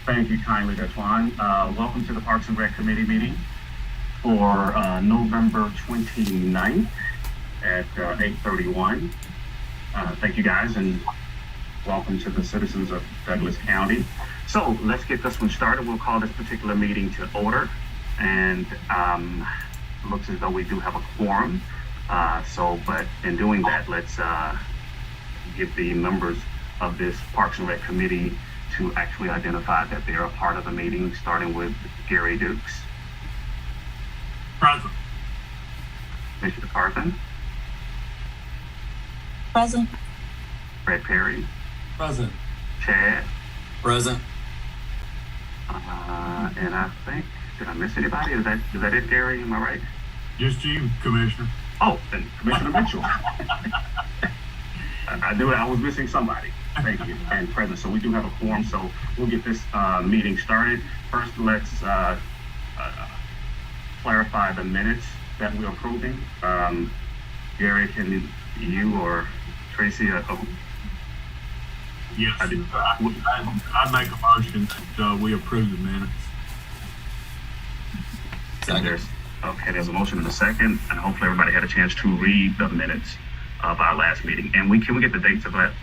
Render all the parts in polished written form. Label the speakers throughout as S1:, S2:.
S1: Thank you kindly, Daquan. Welcome to the Parks and Rec Committee meeting for November 29th at 8:31. Thank you guys, and welcome to the citizens of Douglas County. So let's get this one started. We'll call this particular meeting to order, and looks as though we do have a quorum. But in doing that, let's give the members of this Parks and Rec Committee to actually identify that they're a part of the meeting, starting with Gary Dukes.
S2: Present.
S1: Commissioner Carthen.
S3: Present.
S1: Fred Perry.
S2: Present.
S1: Chad.
S2: Present.
S1: And I think, did I miss anybody? Is that it, Gary? Am I right?
S2: Just you, Commissioner.
S1: Oh, and Commissioner Mitchell. I knew I was missing somebody. Thank you. And present. So we do have a quorum, so we'll get this meeting started. First, let's clarify the minutes that we're approving. Gary, can you or Tracy?
S2: Yes, I make a motion that we approve the minutes.
S1: Second. Okay, there's a motion and a second, and hopefully everybody had a chance to read the minutes of our last meeting. And can we get the dates of that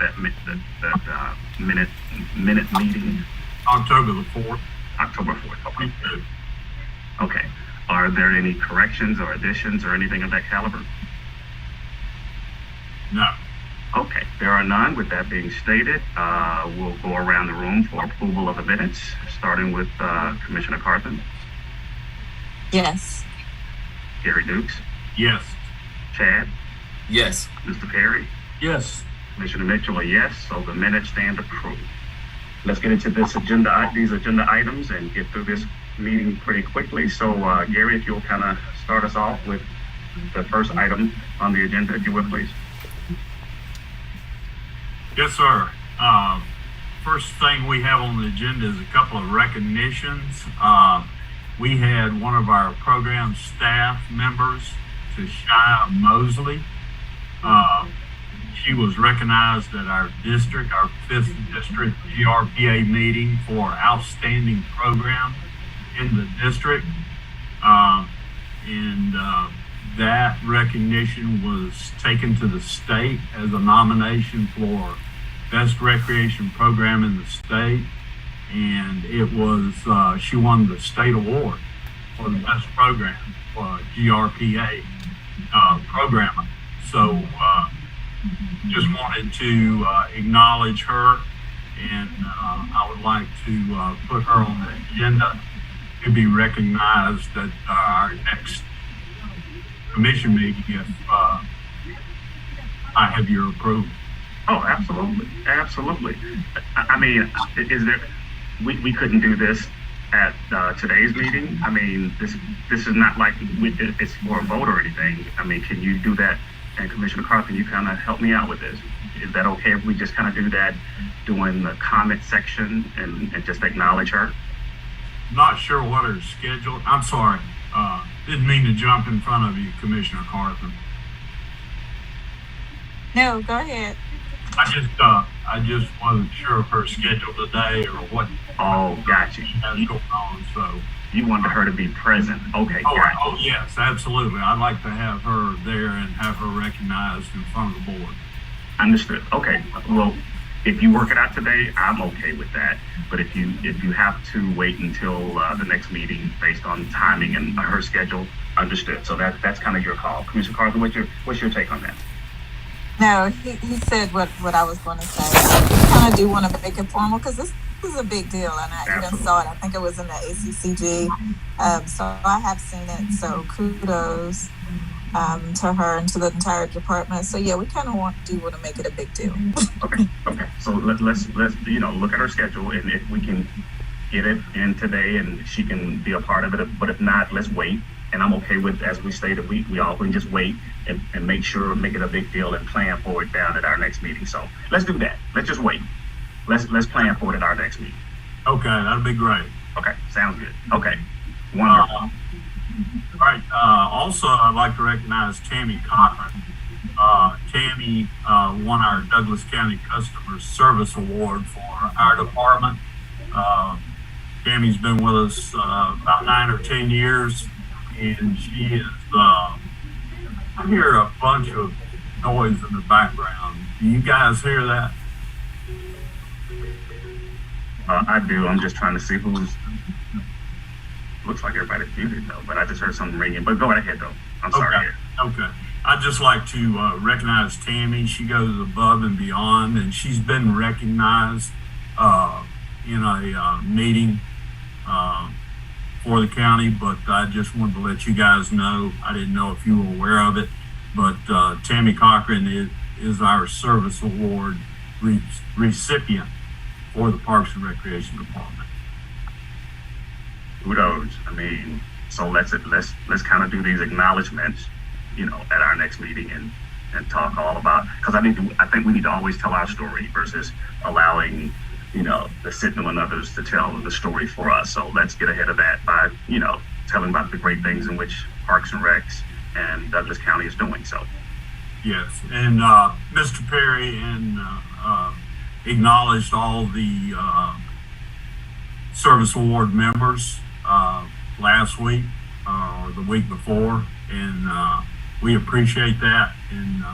S1: minute meeting?
S2: October the 4th.
S1: October 4th. Okay. Okay. Are there any corrections or additions or anything of that caliber?
S2: No.
S1: Okay, there are none. With that being stated, we'll go around the room for approval of the minutes, starting with Commissioner Carthen.
S3: Yes.
S1: Gary Dukes.
S2: Yes.
S1: Chad.
S2: Yes.
S1: Mr. Perry.
S2: Yes.
S1: Commissioner Mitchell, a yes. So the minutes stand approved. Let's get into these agenda items and get through this meeting pretty quickly. So Gary, if you'll kind of start us off with the first item on the agenda, if you would, please.
S2: Yes, sir. First thing we have on the agenda is a couple of recognitions. We had one of our program staff members, Tashia Mosley. She was recognized at our district, our 5th district GRPA meeting for outstanding program in the district. That recognition was taken to the state as a nomination for best recreation program in the state. And it was, she won the state award for the best program for GRPA programming. So just wanted to acknowledge her, and I would like to put her on the agenda to be recognized at our next commission meeting if I have your approval.
S1: Oh, absolutely. Absolutely. I mean, is there, we couldn't do this at today's meeting. I mean, this is not like it's for a vote or anything. I mean, can you do that? And Commissioner Carthen, you kind of help me out with this. Is that okay if we just kind of do that during the comment section and just acknowledge her?
S2: Not sure what her schedule. I'm sorry. Didn't mean to jump in front of you, Commissioner Carthen.
S3: No, go ahead.
S2: I just wasn't sure of her schedule today or what.
S1: Oh, gotcha.
S2: Has going on, so.
S1: You wanted her to be present. Okay, gotcha.
S2: Oh, yes, absolutely. I'd like to have her there and have her recognized in front of the board.
S1: Understood. Okay. Well, if you work it out today, I'm okay with that. But if you have to wait until the next meeting based on timing and her schedule, understood. So that's kind of your call. Commissioner Carthen, what's your take on that?
S3: No, he said what I was going to say. I kind of do want to make it formal because this is a big deal, and I even saw it. I think it was in the ACCG, so I have seen it. So kudos to her and to the entire department. So yeah, we kind of want to make it a big deal.
S1: Okay. So let's look at her schedule, and if we can get it in today, and she can be a part of it. But if not, let's wait. And I'm okay with, as we stated, we all can just wait and make it a big deal and plan for it down at our next meeting. So let's do that. Let's just wait. Let's plan for it at our next meeting.
S2: Okay, that'd be great.
S1: Okay, sounds good. Okay, wonderful.
S2: All right. Also, I'd like to recognize Tammy Cochran. Tammy won our Douglas County Customer Service Award for our department. Tammy's been with us about 9 or 10 years, and she is. I hear a bunch of noise in the background. Do you guys hear that?
S1: I do. I'm just trying to see who's. Looks like everybody's muted though, but I just heard something ringing. But go right ahead though. I'm sorry.
S2: Okay. I'd just like to recognize Tammy. She goes above and beyond, and she's been recognized in a meeting for the county. But I just wanted to let you guys know. I didn't know if you were aware of it, but Tammy Cochran is our service award recipient for the Parks and Recreation Department.
S1: Kudos. I mean, so let's kind of do these acknowledgments, at our next meeting and talk all about, because I think we need to always tell our story versus allowing, the signal and others to tell the story for us. So let's get ahead of that by, telling about the great things in which Parks and Recs and Douglas County is doing. So.
S2: Yes, and Mr. Perry and acknowledged all the service award members last week or the week before, and we appreciate that. And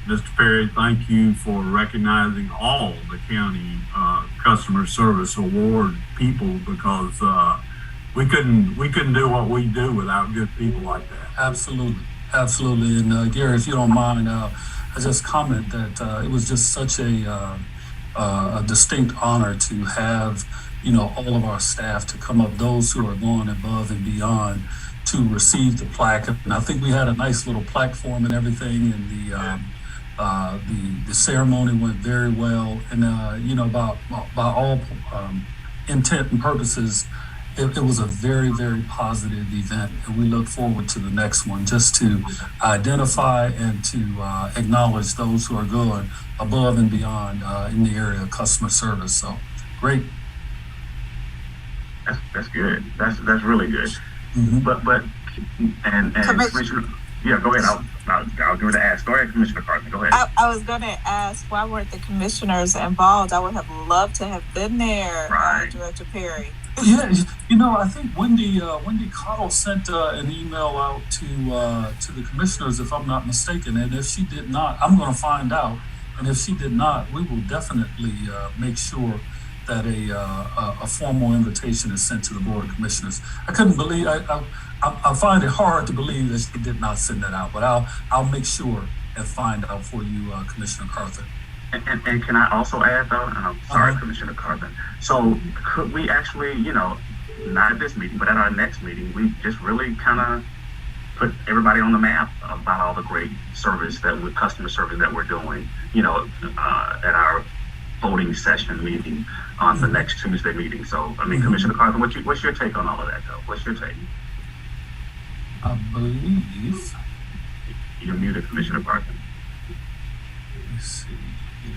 S2: Mr. Perry, thank you for recognizing all the county customer service award people, because we couldn't do what we do without good people like that.
S4: Absolutely. And Gary, if you don't mind, I just comment that it was just such a distinct honor to have, all of our staff to come up, those who are going above and beyond to receive the plaque. And I think we had a nice little plaque form and everything, and the ceremony went very well. And by all intent and purposes, it was a very, very positive event, and we look forward to the next one, just to identify and to acknowledge those who are going above and beyond in the area of customer service. So great.
S1: That's good. That's really good.
S4: Mm-hmm.
S1: But Commissioner, yeah, go ahead. I'll do the ask. Go ahead, Commissioner Cartman. Go ahead.
S3: I was going to ask, why weren't the commissioners involved? I would have loved to have been there,
S1: right.
S3: Director Perry.
S4: Yeah, I think Wendy Cottle sent an email out to the commissioners, if I'm not mistaken. And if she did not, I'm going to find out. And if she did not, we will definitely make sure that a formal invitation is sent to the Board of Commissioners. I couldn't believe. I find it hard to believe that she did not send that out, but I'll make sure and find out for you, Commissioner Carthen.
S1: And can I also add though, and I'm sorry, Commissioner Carthen. So could we actually, not at this meeting, but at our next meeting, we just really kind of put everybody on the map about all the great customer service that we're doing, at our voting session meeting on the next Tuesday meeting. So, I mean, Commissioner Carthen, what's your take on all of that though? What's your take?
S4: I believe
S1: you're muted, Commissioner Carthen.
S4: Let's see here.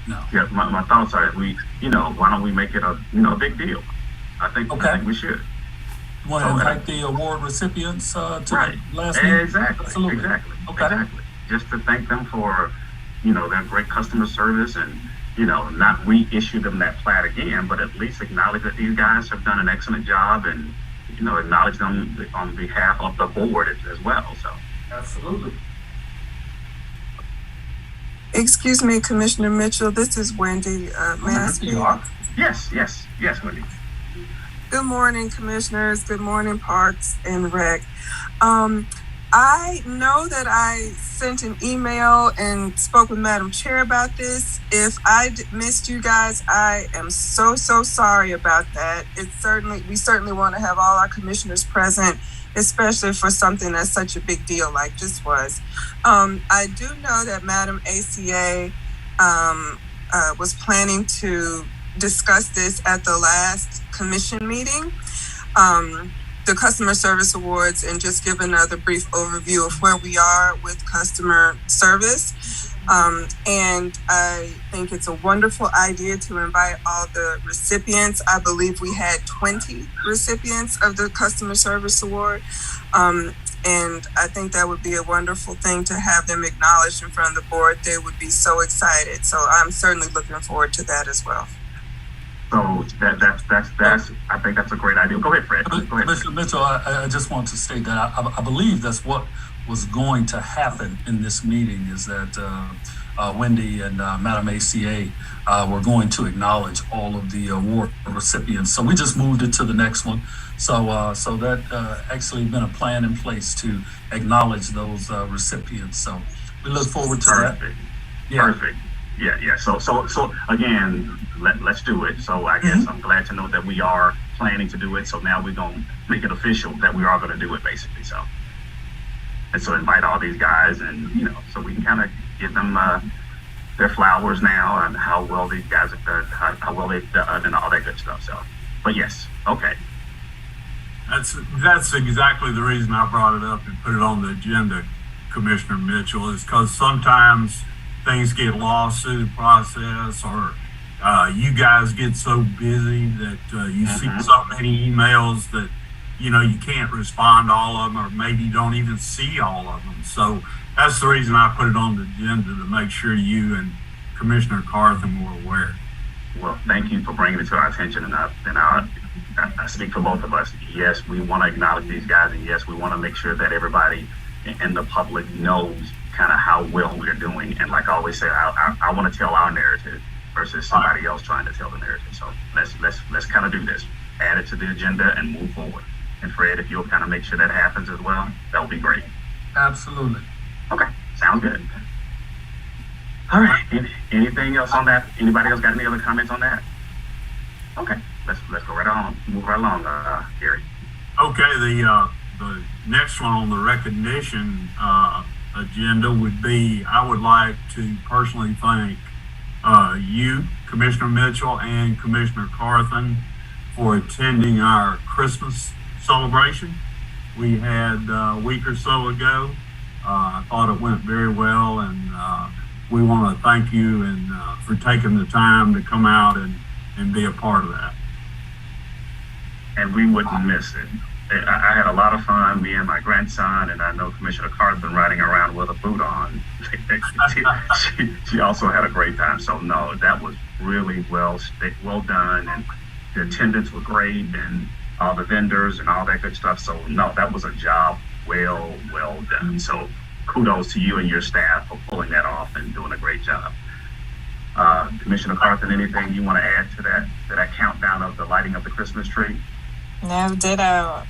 S4: No.
S1: Yeah, my thoughts are why don't we make it a big deal? I think we should.
S4: You want to invite the award recipients to
S1: right.
S4: the last meeting?
S1: Exactly.
S4: Absolutely.
S1: Exactly.
S4: Okay.
S1: Exactly. Just to thank them for, their great customer service and, not reissue them that plaque again, but at least acknowledge that these guys have done an excellent job and, acknowledge them on behalf of the board as well. So.
S4: Absolutely.
S5: Excuse me, Commissioner Mitchell. This is Wendy. May I speak?
S1: Yes, Wendy.
S5: Good morning, commissioners. Good morning, Parks and Rec. I know that I sent an email and spoke with Madam Chair about this. If I missed you guys, I am so sorry about that. We certainly want to have all our commissioners present, especially for something that's such a big deal like this was. I do know that Madam ACA was planning to discuss this at the last commission meeting, the customer service awards, and just give another brief overview of where we are with customer service. And I think it's a wonderful idea to invite all the recipients. I believe we had 20 recipients of the customer service award. And I think that would be a wonderful thing to have them acknowledged in front of the board. They would be so excited. So I'm certainly looking forward to that as well.
S1: So that's I think that's a great idea. Go ahead, Fred. Go ahead.
S4: Commissioner Mitchell, I just want to state that I believe that's what was going to happen in this meeting, is that Wendy and Madam ACA were going to acknowledge all of the award recipients. So we just moved it to the next one. So that actually been a plan in place to acknowledge those recipients. So we look forward to that.
S1: Perfect. Yeah. So again, let's do it. So I guess I'm glad to know that we are planning to do it. So now we're gonna make it official that we are gonna do it, basically. So, and so invite all these guys, and so we can kind of give them their flowers now, and how well these guys have done, how well they've done, and all that good stuff. So, but yes, okay.
S2: That's exactly the reason I brought it up and put it on the agenda, Commissioner Mitchell, is because sometimes things get lost through the process, or you guys get so busy that you see so many emails that you can't respond to all of them, or maybe you don't even see all of them. So that's the reason I put it on the agenda, to make sure you and Commissioner Carthen were aware.
S1: Well, thank you for bringing it to our attention, and I speak for both of us. Yes, we want to acknowledge these guys, and yes, we want to make sure that everybody in the public knows kind of how well we're doing. And like I always say, I want to tell our narrative versus somebody else trying to tell the narrative. So let's kind of do this, add it to the agenda, and move forward. And Fred, if you'll kind of make sure that happens as well, that would be great.
S4: Absolutely.
S1: Okay, sounds good. All right. Anything else on that? Anybody else got any other comments on that? Okay, let's go right on. Move right along, Gary.
S2: Okay, the next one on the recognition agenda would be, I would like to personally thank you, Commissioner Mitchell, and Commissioner Carthen for attending our Christmas celebration we had a week or so ago. I thought it went very well, and we want to thank you and for taking the time to come out and be a part of that.
S1: And we wouldn't miss it. I had a lot of fun, me and my grandson, and I know Commissioner Carthen riding around with a boot on. she also had a great time. So no, that was really well done, and the attendance was great, and all the vendors and all that good stuff. So no, that was a job well done. So kudos to you and your staff for pulling that off and doing a great job. Commissioner Carthen, anything you want to add to that countdown of the lighting of the Christmas tree?
S3: No, ditto.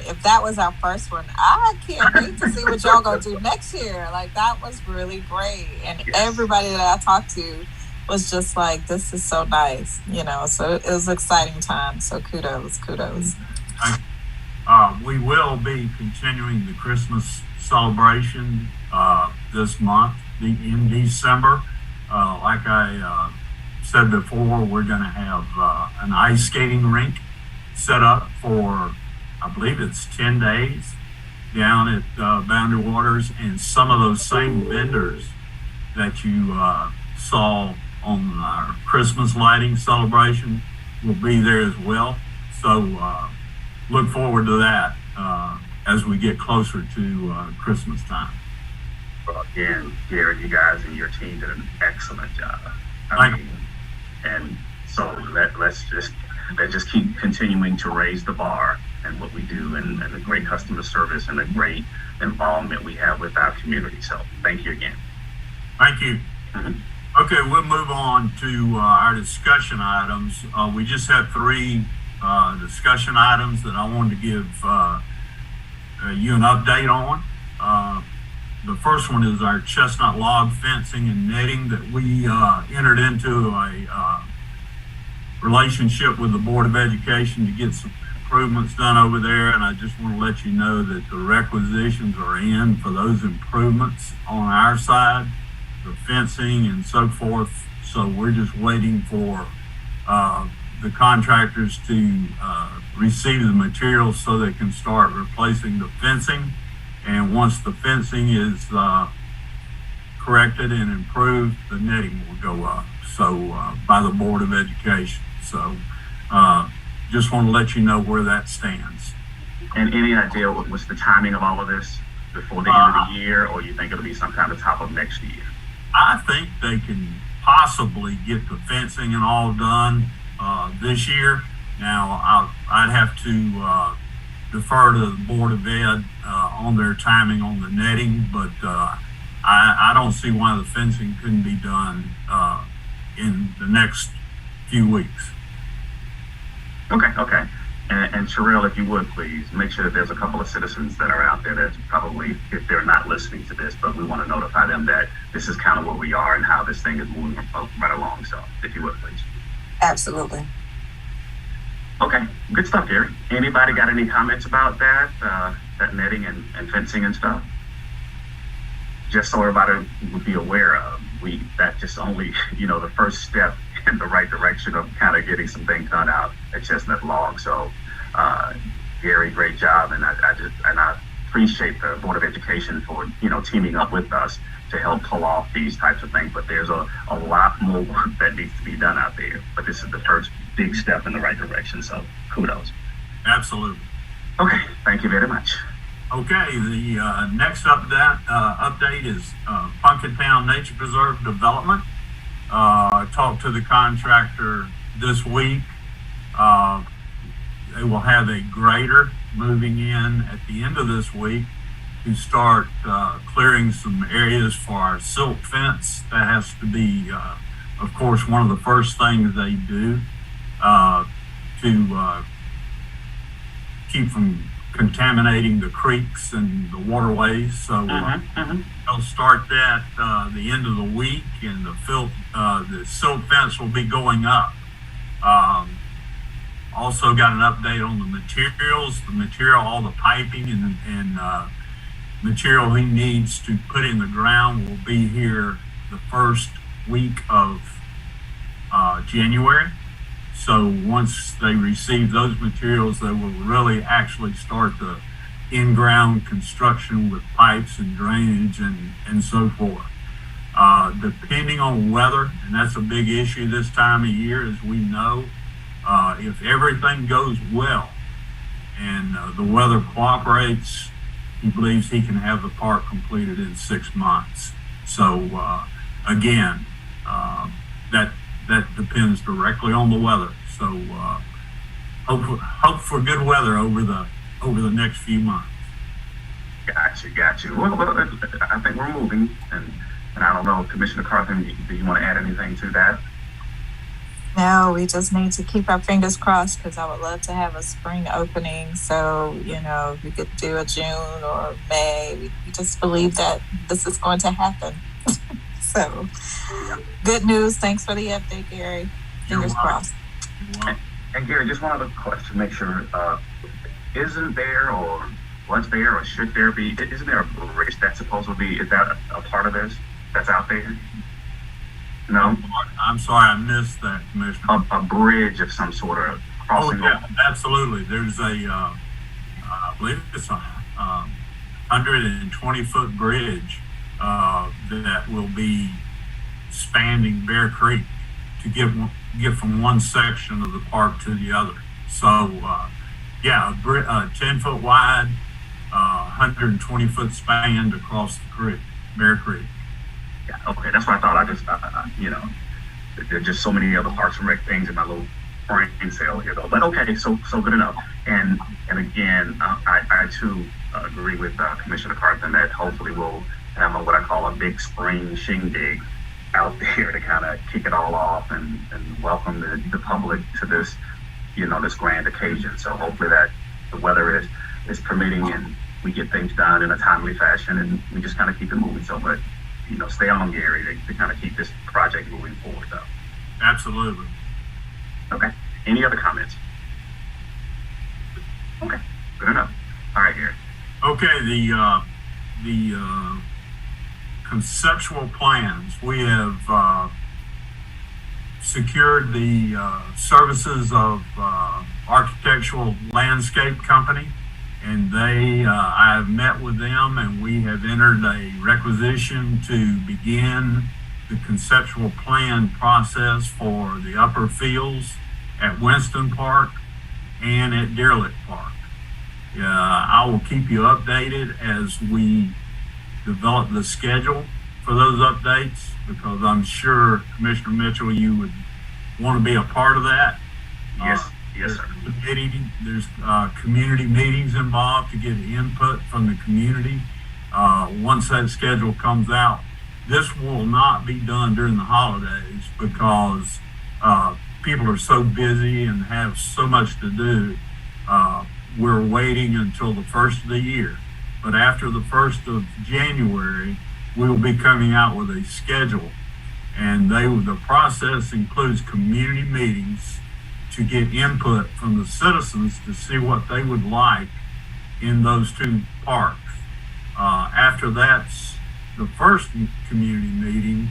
S3: If that was our first one, I can't wait to see what y'all gonna do next year. Like, that was really great, and everybody that I talked to was just like, "This is so nice," So it was an exciting time. So kudos.
S2: We will be continuing the Christmas celebration this month in December. Like I said before, we're going to have an ice skating rink set up for, I believe it's 10 days down at Boundary Waters, and some of those same vendors that you saw on our Christmas lighting celebration will be there as well. So look forward to that as we get closer to Christmas time.
S1: Well, again, Gary, you guys and your team did an excellent job. And so let's just keep continuing to raise the bar and what we do, and the great customer service and the great involvement we have with our community. So thank you again.
S2: Thank you. Okay, we'll move on to our discussion items. We just had 3 discussion items that I wanted to give you an update on. The first one is our chestnut log fencing and netting that we entered into a relationship with the Board of Education to get some improvements done over there, and I just want to let you know that the requisitions are in for those improvements on our side, the fencing and so forth. So we're just waiting for the contractors to receive the materials so they can start replacing the fencing. And once the fencing is corrected and improved, the netting will go up. So by the Board of Education. So just want to let you know where that stands.
S1: And any idea what's the timing of all of this before the end of the year, or you think it'll be some kind of top of next year?
S2: I think they can possibly get the fencing and all done this year. Now, I'd have to defer to the Board of Ed on their timing on the netting, but I don't see why the fencing couldn't be done in the next few weeks.
S1: Okay. And Sherelle, if you would please make sure that there's a couple of citizens that are out there that probably, if they're not listening to this, but we want to notify them that this is kind of where we are and how this thing is moving right along. So if you would please.
S5: Absolutely.
S1: Okay, good stuff, Gary. Anybody got any comments about that, that netting and fencing and stuff? Just so everybody would be aware of, that just only, the first step in the right direction of kind of getting some things done out at Chestnut Log. So, Gary, great job, and I appreciate the Board of Education for teaming up with us to help pull off these types of things. But there's a lot more work that needs to be done out there. But this is the first big step in the right direction. So, kudos.
S2: Absolutely.
S1: Okay, thank you very much.
S2: Okay, the next update is Punkintown Nature Preserve Development. I talked to the contractor this week. They will have a grader moving in at the end of this week to start clearing some areas for our silt fence. That has to be, of course, one of the first things they do to keep from contaminating the creeks and the waterways. So they'll start that the end of the week, and the silt fence will be going up. Also got an update on the materials. All the piping and material he needs to put in the ground will be here the first week of January. So once they receive those materials, they will really actually start the in-ground construction with pipes and drainage and so forth. Depending on weather, and that's a big issue this time of year, as we know, if everything goes well and the weather cooperates, he believes he can have the park completed in 6 months. So again, that depends directly on the weather. So hope for good weather over the next few months.
S1: Got you. Well, I think we're moving, and I don't know, Commissioner Carthen, do you want to add anything to that?
S3: No, we just need to keep our fingers crossed, because I would love to have a spring opening. So, we could do a June or May. We just believe that this is going to happen. So, good news. Thanks for the update, Gary. Fingers crossed.
S1: And Gary, just one other question, make sure, isn't there, or was there, or should there be, isn't there a bridge that's supposed to be, is that a part of this that's out there? No?
S2: I'm sorry, I missed that, Commissioner.
S1: A bridge of some sort of crossing.
S2: Oh, yeah, absolutely. There's I believe it's a 120-foot bridge that will be spanning Bear Creek to get from one section of the park to the other. So, a 10-foot wide, 120-foot span across the creek, Bear Creek.
S1: Yeah, okay, that's what I thought. There's just so many other Parks and Rec things in my little brain cell here, though. But okay, so good enough. And again, I too agree with Commissioner Carthen that hopefully we'll have what I call a big spring shindig out there to kind of kick it all off and welcome the public to this, this grand occasion. So hopefully that the weather is permitting and we get things done in a timely fashion, and we just kind of keep it moving. So, but stay on, Gary, to kind of keep this project moving forward, though.
S2: Absolutely.
S1: Okay. Any other comments? Okay. Good enough. All right, Gary.
S2: Okay. The conceptual plans. We have secured the services of architectural landscape company, and I have met with them, and we have entered a requisition to begin the conceptual plan process for the upper fields at Winston Park and at Deer Lick Park. I will keep you updated as we develop the schedule for those updates, because I'm sure, Commissioner Mitchell, you would want to be a part of that.
S1: Yes, yes, sir.
S2: There's community meetings involved to get input from the community. Once that schedule comes out, this will not be done during the holidays because people are so busy and have so much to do. We're waiting until the first of the year. But after the 1st of January, we will be coming out with a schedule. And the process includes community meetings to get input from the citizens to see what they would like in those two parks. After that's the first community meeting,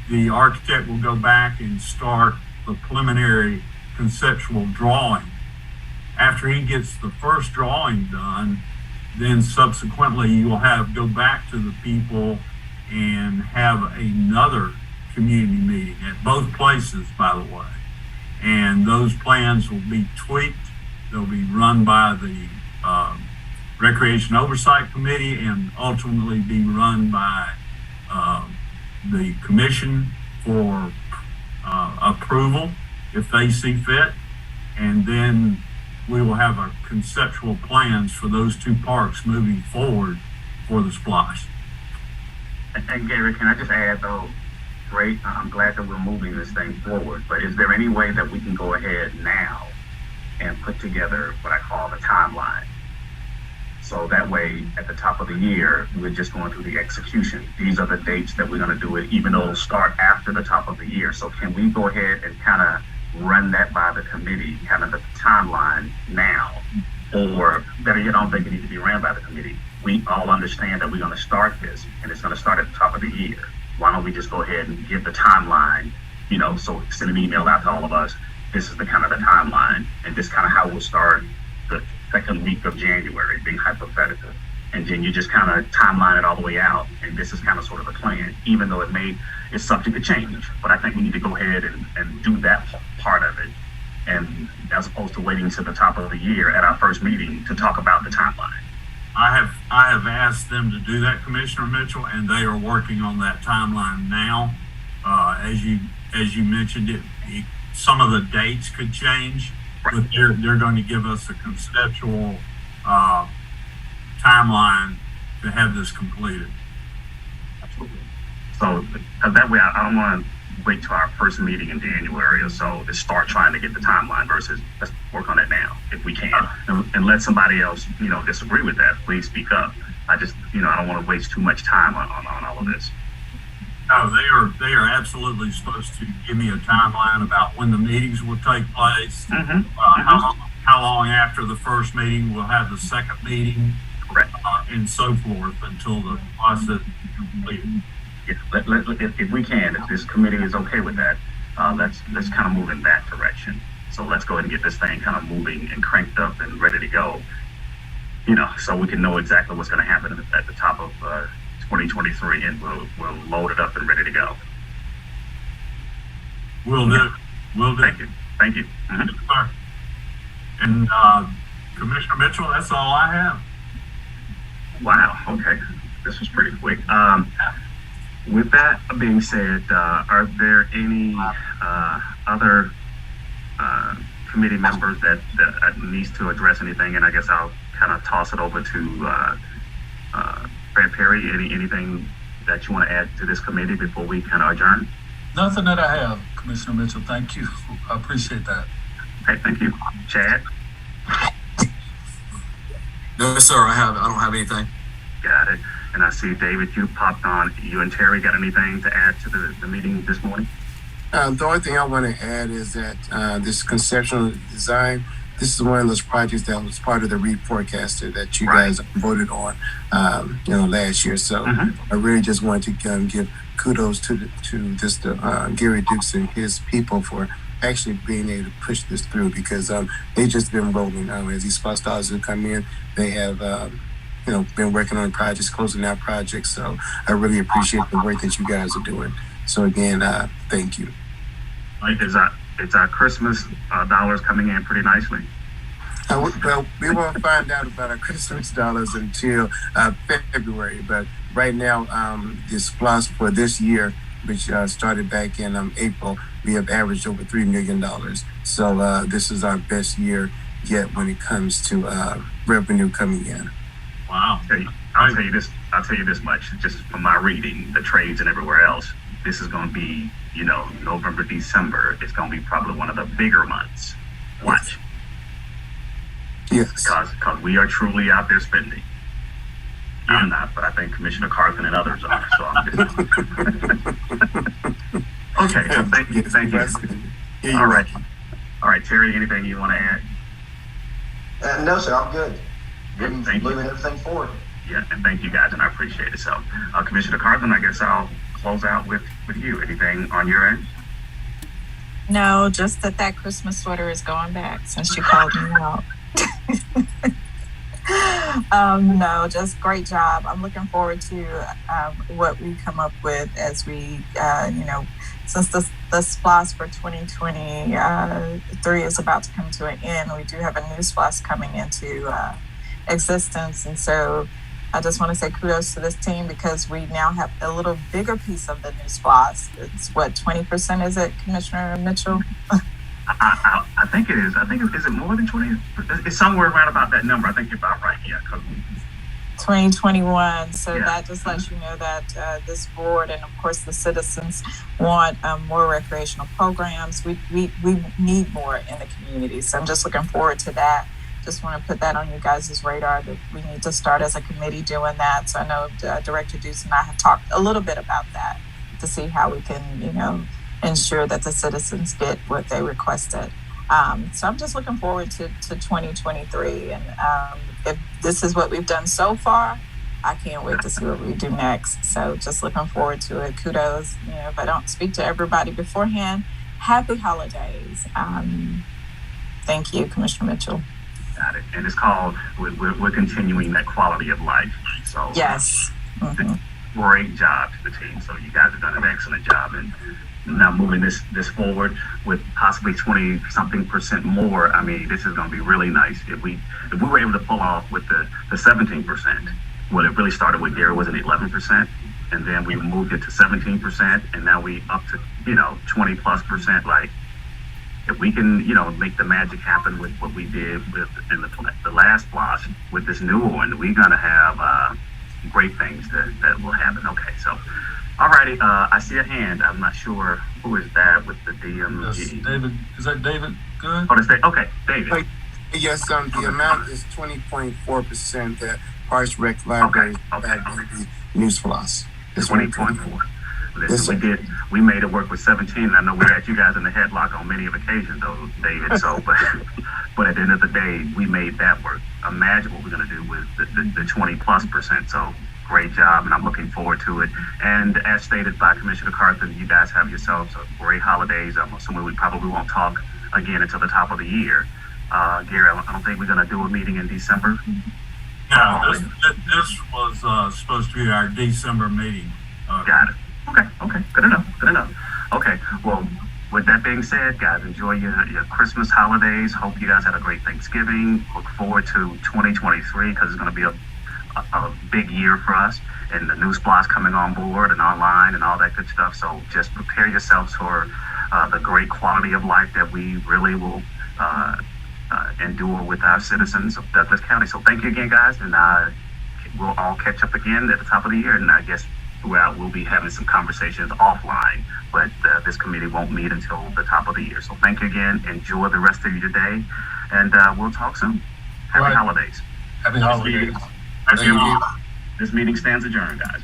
S2: the architect will go back and start the preliminary conceptual drawing. After he gets the first drawing done, then subsequently you will go back to the people and have another community meeting at both places, by the way. And those plans will be tweaked. They'll be run by the Recreation Oversight Committee and ultimately be run by the commission for approval if they see fit. And then we will have our conceptual plans for those two parks moving forward for the splash.
S1: And Gary, can I just add though, great, I'm glad that we're moving this thing forward, but is there any way that we can go ahead now and put together what I call the timeline? So that way, at the top of the year, we're just going through the execution. These are the dates that we're going to do it, even though it'll start after the top of the year. So can we go ahead and kind of run that by the committee, kind of the timeline now? Or better yet, I don't think it needs to be ran by the committee. We all understand that we're going to start this, and it's going to start at the top of the year. Why don't we just go ahead and give the timeline, so send an email out to all of us. This is the kind of the timeline, and this kind of how we'll start the second week of January, being hypothetical. And then you just kind of timeline it all the way out, and this is kind of sort of the plan, even though it's subject to change. But I think we need to go ahead and do that part of it, and as opposed to waiting to the top of the year at our first meeting to talk about the timeline.
S2: I have asked them to do that, Commissioner Mitchell, and they are working on that timeline now. As you mentioned, some of the dates could change, but they're going to give us a conceptual timeline to have this completed.
S1: Absolutely. So that way, I don't want to wait till our first meeting in January or so to start trying to get the timeline versus let's work on it now if we can, and let somebody else disagree with that. Please speak up. I just I don't want to waste too much time on all of this.
S2: No, they are absolutely supposed to give me a timeline about when the meetings will take place, how long after the first meeting we'll have the second meeting,
S1: correct,
S2: and so forth until the process is completed.
S1: Yeah, if we can, if this committee is okay with that, let's kind of move in that direction. So let's go ahead and get this thing kind of moving and cranked up and ready to go. So we can know exactly what's going to happen at the top of 2023, and we'll load it up and ready to go.
S2: We'll do.
S1: Thank you. Mm-hmm.
S2: Yes, sir. And Commissioner Mitchell, that's all I have.
S1: Wow. Okay. This was pretty quick. With that being said, are there any other committee members that needs to address anything? And I guess I'll kind of toss it over to Brad Perry. Anything that you want to add to this committee before we kind of adjourn?
S4: Nothing that I have, Commissioner Mitchell. Thank you. I appreciate that.
S1: Okay, thank you. Chad?
S6: No, sir. I don't have anything.
S1: Got it. And I see, David, you popped on. You and Terry got anything to add to the meeting this morning?
S7: The only thing I want to add is that this conceptual design, this is one of those projects that was part of the reforecaster that you guys voted on, last year. So I really just wanted to give kudos to Gary Dukes and his people for actually being able to push this through, because they've just been rolling. As these spot stars have come in, they have been working on projects, closing out projects. So I really appreciate the work that you guys are doing. So again, thank you.
S1: It's our Christmas dollars coming in pretty nicely.
S7: Well, we won't find out about our Christmas dollars until February. But right now, the SPLOST for this year, which started back in April, we have averaged over $3 million. So this is our best year yet when it comes to revenue coming in.
S2: Wow.
S1: I'll tell you this. I'll tell you this much, just from my reading, the trades and everywhere else. This is going to be, November, December. It's going to be probably one of the bigger months. Watch.
S7: Yes.
S1: Because we are truly out there spending. I'm not, but I think Commissioner Carthen and others are. So I'm just... Okay. So thank you.
S7: Yeah,
S1: All right. Terry, anything you want to add?
S8: No, sir, I'm good.
S1: Thank you.
S8: Moving everything forward.
S1: Yeah, and thank you guys, and I appreciate it. So, Commissioner Carthen, I guess I'll close out with you. Anything on your end?
S3: No, just that Christmas sweater is going back since you called me out. No, just great job. I'm looking forward to what we come up with as we, since the SPLOST for 2023 is about to come to an end, we do have a new SPLOST coming into existence. And so I just want to say kudos to this team because we now have a little bigger piece of the new SPLOST. It's what, 20% is it, Commissioner Mitchell?
S1: I think it is. Is it more than 20? It's somewhere around about that number. I think you're about right. Yeah.
S3: 2021. So
S1: Yeah.
S3: that just lets you know that this board and of course the citizens want more recreational programs. We need more in the community. So I'm just looking forward to that. Just want to put that on you guys' radar that we need to start as a committee doing that. So I know Director Deuce and I have talked a little bit about that to see how we can, ensure that the citizens get what they requested. So I'm just looking forward to 2023. And if this is what we've done so far, I can't wait to see what we do next. So just looking forward to it. Kudos. If I don't speak to everybody beforehand, happy holidays. Thank you, Commissioner Mitchell.
S1: Got it. And it's called, we're continuing that quality of life. So
S3: Yes. Mm-hmm.
S1: Great job to the team. So you guys have done an excellent job. And now moving this forward with possibly 20-something% more. I mean, this is going to be really nice. If we were able to pull off with the 17%, well, it really started with Gary was at 11%, and then we moved it to 17%, and now we up to 20+%. Like, if we can make the magic happen with what we did in the last SPLOST with this new one, we're going to have great things that will happen. Okay, so. Alrighty, I see a hand. I'm not sure who is that with the DMG.
S4: Yes, David. Is that David? Good.
S1: Oh, that's David. Okay, David.
S7: Yes, the amount is 20.4% that Parks Rec Library
S1: Okay.
S7: had in the new SPLOST. It's
S1: 20.4.
S7: Yes,
S1: Listen, we made it work with 17. I know we had you guys in the headlock on many of occasions, though, David. So, but at the end of the day, we made that work. Imagine what we're going to do with the 20+%. So. Great job, and I'm looking forward to it. And as stated by Commissioner Carthen, you guys have yourselves a great holidays. I'm assuming we probably won't talk again until the top of the year. Gary, I don't think we're going to do a meeting in December.
S2: No, this was supposed to be our December meeting.
S1: Got it. Okay. Good enough. Okay, well, with that being said, guys, enjoy your Christmas holidays. Hope you guys had a great Thanksgiving. Look forward to 2023 because it's going to be a big year for us, and the new SPLOST coming on board and online and all that good stuff. So just prepare yourselves for the great quality of life that we really will endure with our citizens of Douglas County. So thank you again, guys, and we'll all catch up again at the top of the year. And I guess throughout we'll be having some conversations offline, but this committee won't meet until the top of the year. So thank you again. Enjoy the rest of your day, and we'll talk soon. Happy holidays.
S4: Happy holidays.
S1: This meeting stands adjourned, guys.